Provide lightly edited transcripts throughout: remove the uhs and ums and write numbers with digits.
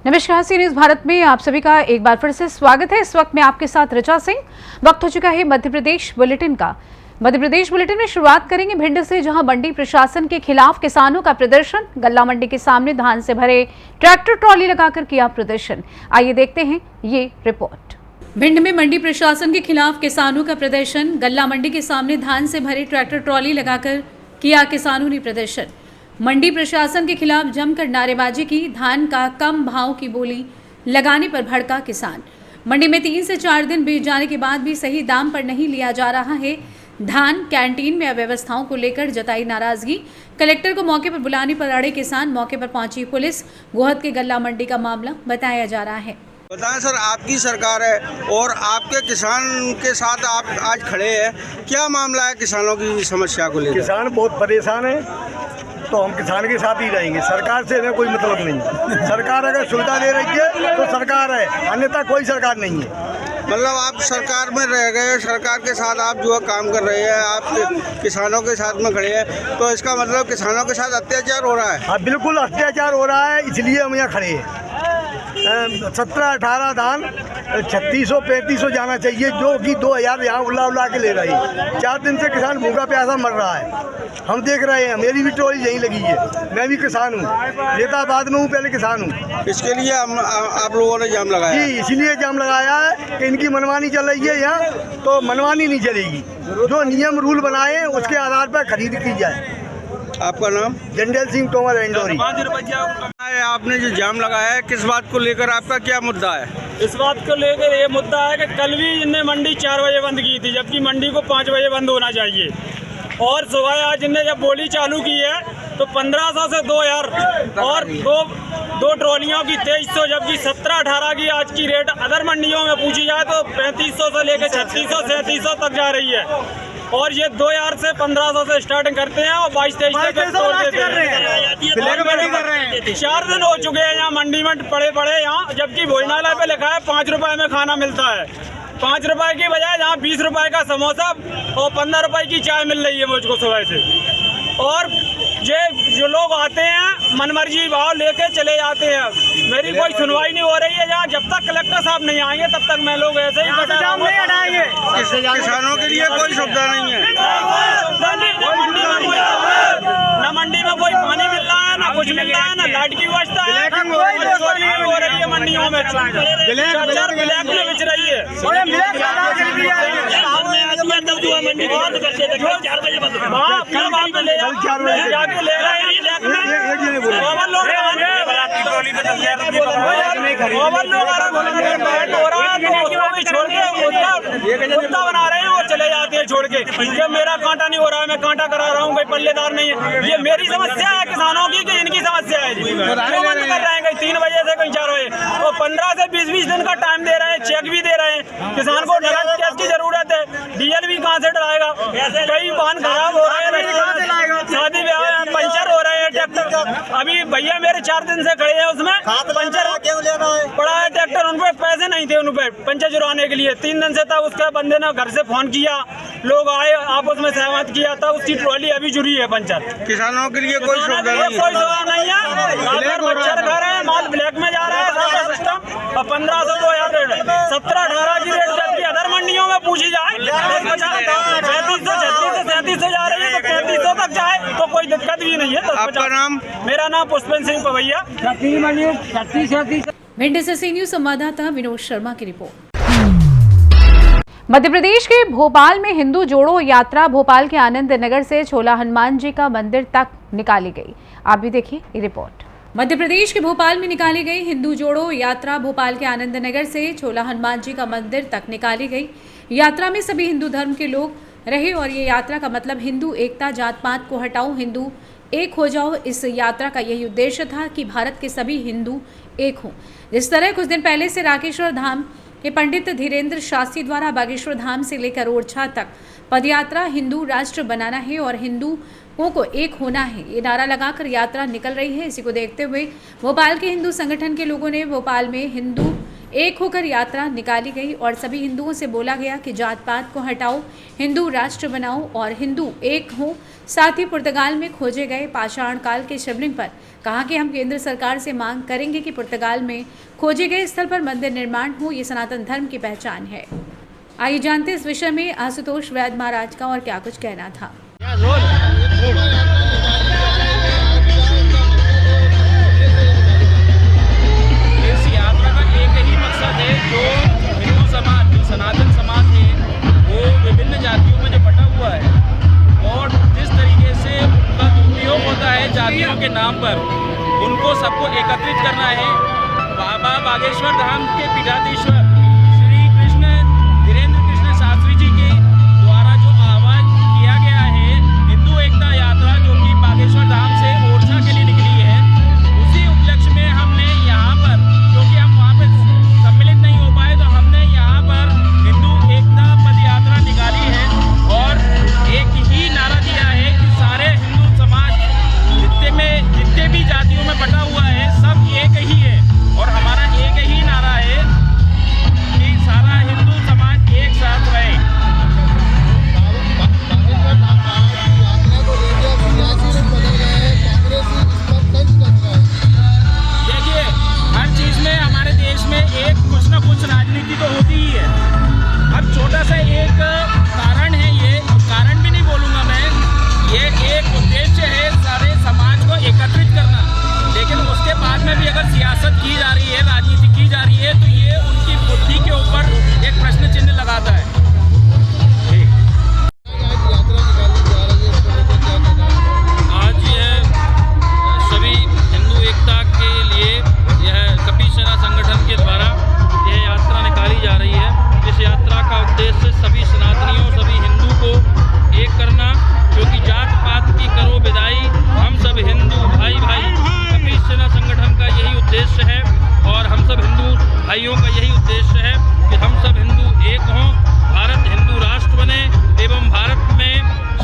नमस्कार, सी न्यूज भारत में आप सभी का एक बार फिर से स्वागत है। इस वक्त मैं आपके साथ ऋचा सिंह। वक्त हो चुका है मध्य प्रदेश बुलेटिन का। मध्य प्रदेश बुलेटिन में शुरुआत करेंगे भिंड से, जहां मंडी प्रशासन के खिलाफ किसानों का प्रदर्शन। गल्ला मंडी के सामने धान से भरे ट्रैक्टर ट्रॉली लगाकर किया प्रदर्शन। आइए देखते हैं ये रिपोर्ट। भिंड में मंडी प्रशासन के खिलाफ किसानों का प्रदर्शन। गल्ला मंडी के सामने धान से भरे ट्रैक्टर ट्रॉली लगाकर किया किसानों ने प्रदर्शन। मंडी प्रशासन के खिलाफ जमकर नारेबाजी की। धान का कम भाव की बोली लगाने पर भड़का किसान। मंडी में 3 से 4 दिन बीत जाने के बाद भी सही दाम पर नहीं लिया जा रहा है धान। कैंटीन में अव्यवस्थाओं को लेकर जताई नाराजगी। कलेक्टर को मौके पर बुलाने पर अड़े किसान। मौके पर पहुंची पुलिस। गोहद के गल्ला मंडी का मामला बताया जा रहा है। बताएं सर, आपकी सरकार है और आपके किसान के साथ आप आज खड़े हैं, क्या मामला है किसानों की समस्या को लेकर? किसान बहुत परेशान है, तो हम किसान के साथ ही रहेंगे। सरकार से हमें कोई मतलब नहीं। सरकार अगर सुविधा दे रही है तो सरकार है, अन्यथा कोई सरकार नहीं है। मतलब आप सरकार में रह गए, सरकार के साथ आप जो काम कर रहे हैं, आप किसानों के साथ में खड़े हैं, तो इसका मतलब किसानों के साथ अत्याचार हो रहा है? हाँ, बिल्कुल अत्याचार हो रहा है, इसलिए हम यहाँ खड़े हैं। 17-18 धान 3600-3500 जाना चाहिए, जो कि 2000 यहाँ उला के ले रहे हैं। 4 दिन से किसान भूखा प्यासा मर रहा है, हम देख रहे हैं। मेरी भी ट्रॉली यहीं लगी है, मैं भी किसान हूँ, नेताबाद में हूँ, पहले किसान हूँ। इसके लिए आप लोगों ने जाम लगाया? जी, इसलिए जाम लगाया है कि इनकी मनमानी चल रही है यहाँ, तो मनमानी नहीं चलेगी। जो नियम रूल बनाए उसके आधार पर खरीद की जाए। आपका नाम? जंडेल सिंह तोमर इंडोरी। आपने जो जाम लगाया है, किस बात को लेकर, आपका क्या मुद्दा है? इस बात को लेकर ये मुद्दा है कि कल भी इनने मंडी 4 बजे बंद की थी, जबकि मंडी को 5 बजे बंद होना चाहिए। और सुबह आज इनने जब बोली चालू की है तो 1500 से 2000 और दो ट्रॉलियों की 2300, जबकि 17-18 की आज की रेट अदर मंडियों में पूछी जाए तो 3500 से लेकर 3600-3700 तक जा रही है। और ये 2000 से 1500 से स्टार्टिंग करते हैं और 22-23 तक तोड़ देते हैं। 4 दिन हो चुके हैं यहाँ मंडी में पड़े यहाँ, जबकि भोजनालय पे लिखा है 5 रुपए में खाना मिलता है। 5 रुपए की बजाय यहाँ 20 रुपए का समोसा और 15 रुपए की चाय मिल रही है मुझको सुबह से। और ये जो लोग आते हैं मनमर्जी भाव लेके चले जाते हैं। मेरी कोई सुनवाई नहीं हो रही है यहाँ। जब तक कलेक्टर साहब नहीं आएंगे तब तक मैं लोग ऐसे ही हटाएंगे। किसानों के लिए कोई सुविधा नहीं है, न मंडी में कोई पानी मिल रहा है, ना कुछ मिल रहा है, ना लाइट की व्यवस्था है। चोरी हो रही है मंडियों में, ब्लैक में बिच रही है। जाके ले रहे हैं बना रहे हैं और चले जाते हैं छोड़ के। जब मेरा कांटा नहीं हो रहा है, मैं कांटा करा रहा हूँ, कोई पल्लेदार नहीं है। ये मेरी समस्या है किसानों की कि इनकी समस्या है जी। क्यों बंद कर रहे हैं कहीं 3 बजे से कहीं 4 बजे, और 15 से 20 दिन का टाइम दे रहे हैं, चेक भी दे रहे हैं। किसान को नगद कैश की जरूरत है, डीजल भी कहाँ से डलाएगा? कई वाहन खराब हो रहे हैं, शादी ब्याह पंचर हो रहे हैं ट्रैक्टर। अभी भैया मेरे 4 दिन से खड़े हैं, उसमें पंचर पड़ा है ट्रैक्टर। उन पर पैसे नहीं थे, उन पर पंचर जुड़वाने के लिए 3 दिन से था। उसका बंदे ने घर से फोन किया, लोग आए, आपस में सहमत किया था, उसकी ट्रॉली अभी जुड़ी है पंचर। किसानों के लिए कोई सुविधा नहीं है, कोई सुविधा नहीं है। पंचर घर है, माल ब्लैक में जा रहा है सारा सिस्टम। और 1500 2000 रेट, 17-18 की रेट जबकि अदर मंडियों में पूछी जाए 3500-3600 जा रही है, तो 3500 तक जाए तो कोई दिक्कत भी नहीं है। आपका नाम? मेरा नाम पुष्पेंद्र सिंह पवैया। भिंड से सी न्यूज संवाददाता विनोद शर्मा की रिपोर्ट। मध्य प्रदेश के भोपाल में हिंदू जोड़ो यात्रा भोपाल के आनंद नगर से छोला हनुमान जी का मंदिर तक निकाली गई। आप भी देखिए ये रिपोर्ट। मध्य प्रदेश के भोपाल में निकाली गई हिंदू जोड़ो यात्रा भोपाल के आनंद नगर से छोला हनुमान जी का मंदिर तक निकाली गई। यात्रा में सभी हिंदू धर्म के लोग रहे और ये यात्रा का मतलब हिंदू एकता, जात पात को हटाओ, हिंदू एक हो जाओ। इस यात्रा का यही उद्देश्य था कि भारत के सभी हिंदू एक हों। जिस तरह कुछ दिन पहले से राकेश्वर धाम के पंडित धीरेन्द्र शास्त्री द्वारा बागेश्वर धाम से लेकर ओरछा तक पदयात्रा हिंदू राष्ट्र बनाना है और हिंदुओं को एक होना है, ये नारा लगाकर यात्रा निकल रही है। इसी को देखते हुए भोपाल के हिंदू संगठन के लोगों ने भोपाल में हिंदू एक होकर यात्रा निकाली गई और सभी हिंदुओं से बोला गया कि जात पात को हटाओ, हिंदू राष्ट्र बनाओ और हिंदू एक हो। साथ ही पुर्तगाल में खोजे गए पाषाण काल के शिवलिंग पर कहा कि हम केंद्र सरकार से मांग करेंगे कि पुर्तगाल में खोजे गए स्थल पर मंदिर निर्माण हो। ये सनातन धर्म की पहचान है। आइए जानते इस विषय में आशुतोष वैद्य महाराज का और क्या कुछ कहना था। इस यात्रा का एक ही मकसद है, जो हिंदू समाज, जो सनातन समाज है, वो विभिन्न जातियों में जो बटा हुआ है और जिस तरीके से उनका दुरुपयोग होता है जातियों के नाम पर, उनको सबको एकत्रित करना है। बाबा बागेश्वर धाम के पीठाधीश्वर श्री कृष्ण धीरेन्द्र कृष्ण शास्त्री जी के द्वारा जो आह्वान किया गया है, हिंदू एकता यात्रा, जो कि बागेश्वर धाम से ओरछा के लिए निकली है, उसी उपलक्ष्य में हमने यहाँ पर, क्योंकि हम वहाँ पर सम्मिलित नहीं हो पाए, तो हमने यहाँ पर हिंदू एकता पद यात्रा निकाली है और एक ही नारा दिया है कि सारे हिंदू समाज जितने भी जातियों में बटा हुआ है, सब एक ही है। और हमारा एक ही नारा है कि सारा हिंदू समाज एक साथ रहे। देखिए, हर चीज़ में हमारे देश में एक कुछ ना कुछ राजनीति तो होती ही है। अब छोटा सा एक कारण है, ये कारण भी नहीं बोलूँगा मैं, ये एक उद्देश्य है सारे समाज को एकत्रित करना। लेकिन उसके बाद में भी अगर सियासत की जा रही है, राजनीति की जा रही है, तो ये उनकी बुद्धि के ऊपर एक प्रश्न चिन्ह लगाता है। आज यह सभी हिंदू एकता के लिए यह कपी सेना संगठन के द्वारा यह यात्रा निकाली जा रही है। इस यात्रा का उद्देश्य सभी सनातनियों, सभी हिंदू को एक करना, क्योंकि जात पात की करो विदाई, हम सब हिंदू भाई भाई। कपी सेना संगठन का यही उद्देश्य है और हम सब हिंदू भाइयों का यही उद्देश्य है कि हम सब हिंदू एक हों, भारत हिंदू राष्ट्र बने एवं भारत में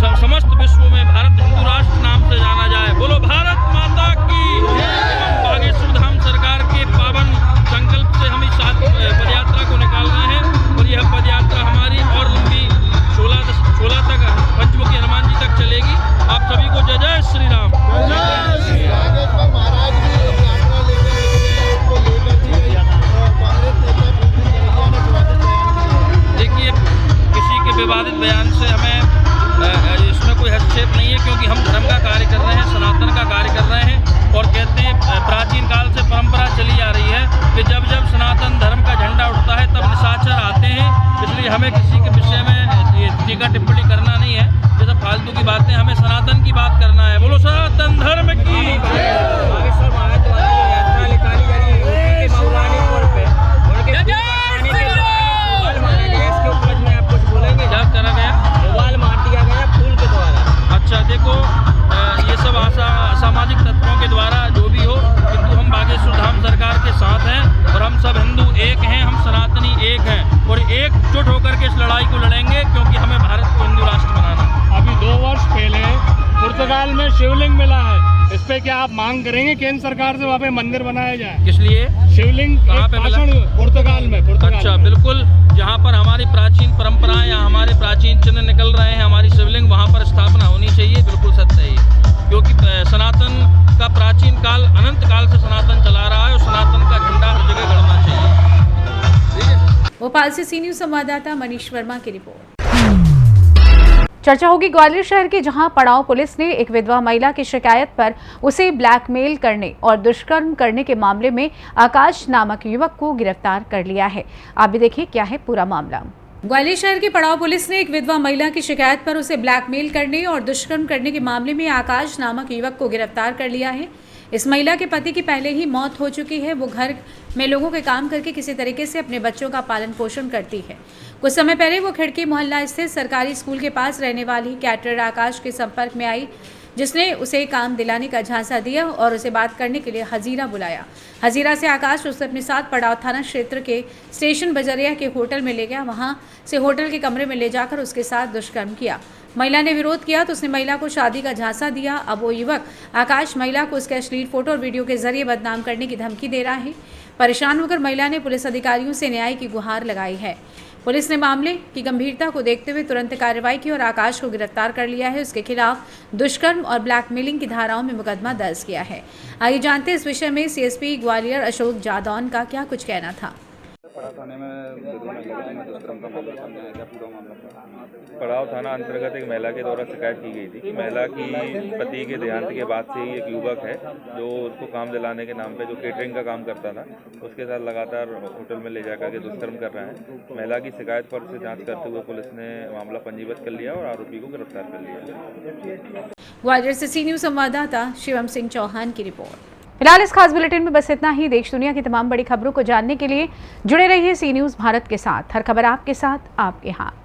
समस्त विश्व में भारत हिंदू राष्ट्र नाम से जाना जाए। बोलो भारत माता की। एवं बागेश्वर धाम सरकार के पावन संकल्प से हम इस पदयात्रा को निकाल रहे हैं और यह पदयात्रा हमारी और लंबी 16 तक पंचमुखी हनुमान जी तक चलेगी। आप सभी को जय जय श्री राम। देखिए, किसी के विवादित बयान से हमें इसमें कोई हस्तक्षेप नहीं है, क्योंकि हम धर्म का कार्य कर रहे हैं, सनातन का कार्य कर रहे हैं और कहते हैं प्राचीन काल से परंपरा चली आ रही है कि जब जब सनातन धर्म का झंडा उठता है तब निशाचर आते हैं। इसलिए हमें किसी के विषय में टीका टिप्पणी करना नहीं है। ये सब फालतू की बातें, हमें सनातन की बात करना है। बोलो सनातन धर्म की। बागेश्वर महाराज द्वारा ये यात्रा निकाली जा रही है के मौलानीपुर पे, उनके इसके उपलक्ष्य में आप कुछ बोलेंगे? क्या करा गया? मोबाइल मार दिया गया फूल के द्वारा। अच्छा, देखो, ये सब असामाजिक तत्वों के द्वारा जो भी हो, किंतु हम बागेश्वर धाम सरकार के साथ हैं और हम सब हिंदू एक हैं, हम सनातनी एक हैं और एकजुट होकर के इस लड़ाई को लड़ेंगे, क्योंकि हमें भारत को हिंदू राष्ट्र बनाना। अभी 2 वर्ष पहले पुर्तगाल में शिवलिंग मिला है, इस पे क्या आप मांग करेंगे केंद्र सरकार से वहाँ पे मंदिर बनाया जाए? किस लिए? शिवलिंग कहाँ पे मिला? पुर्तगाल में। अच्छा, बिल्कुल, जहाँ पर हमारी प्राचीन परंपराएं या हमारे प्राचीन चिन्ह निकल रहे हैं, हमारी शिवलिंग वहाँ पर स्थापना होनी चाहिए। बिल्कुल सत्य है, क्योंकि सनातन का प्राचीन काल, अनंत काल से सनातन चला रहा है और सनातन का झंडा हर जगह गड़ना चाहिए। भोपाल से सी न्यूज़ संवाददाता मनीष वर्मा की रिपोर्ट। चर्चा होगी ग्वालियर शहर की, जहां पड़ाव पुलिस ने एक विधवा महिला की शिकायत पर उसे ब्लैकमेल करने और दुष्कर्म करने के मामले में आकाश नामक युवक को गिरफ्तार कर लिया है। आप भी देखिए क्या है पूरा मामला। ग्वालियर शहर की पड़ाव पुलिस ने एक विधवा महिला की शिकायत पर उसे ब्लैकमेल करने और दुष्कर्म करने के मामले में आकाश नामक युवक को गिरफ्तार कर लिया है। इस महिला के पति की पहले ही मौत हो चुकी है। वो घर में लोगों के काम करके किसी तरीके से अपने बच्चों का पालन पोषण करती है। कुछ समय पहले वो खिड़की मोहल्ला स्थित सरकारी स्कूल के पास रहने वाली कैटरर आकाश के संपर्क में आई। जिसने उसे काम दिलाने का झांसा दिया और उसे बात करने के लिए हजीरा बुलाया। हजीरा से आकाश उसे अपने साथ पड़ाव थाना क्षेत्र के स्टेशन बजरिया के होटल में ले गया। वहां से होटल के कमरे में ले जाकर उसके साथ दुष्कर्म किया। महिला ने विरोध किया तो उसने महिला को शादी का झांसा दिया। अब वो युवक आकाश महिला को उसके अश्लील फोटो और वीडियो के जरिए बदनाम करने की धमकी दे रहा है। परेशान होकर महिला ने पुलिस अधिकारियों से न्याय की गुहार लगाई है। पुलिस ने मामले की गंभीरता को देखते हुए तुरंत कार्रवाई की और आकाश को गिरफ्तार कर लिया है। उसके खिलाफ दुष्कर्म और ब्लैकमेलिंग की धाराओं में मुकदमा दर्ज किया है। आइए जानते हैं इस विषय में सीएसपी ग्वालियर अशोक जादौन का क्या कुछ कहना था। पड़ाव थाना अंतर्गत एक महिला के द्वारा शिकायत की गई थी कि महिला की पति के देहांत के बाद से ही एक युवक है जो उसको काम दिलाने के नाम पे जो केटरिंग का काम करता था, उसके साथ लगातार होटल में ले जाकर के दुष्कर्म कर रहा है। महिला की शिकायत पर से जांच करते हुए पुलिस ने मामला पंजीबद्ध कर लिया और आरोपी को गिरफ्तार कर लिया। ग्वालियर से सी न्यूज संवाददाता शिवम सिंह चौहान की रिपोर्ट। फिलहाल इस खास बुलेटिन में बस इतना ही। देश दुनिया की तमाम बड़ी खबरों को जानने के लिए जुड़े रहिए सी न्यूज भारत के साथ। हर खबर आपके साथ, आपके हाथ।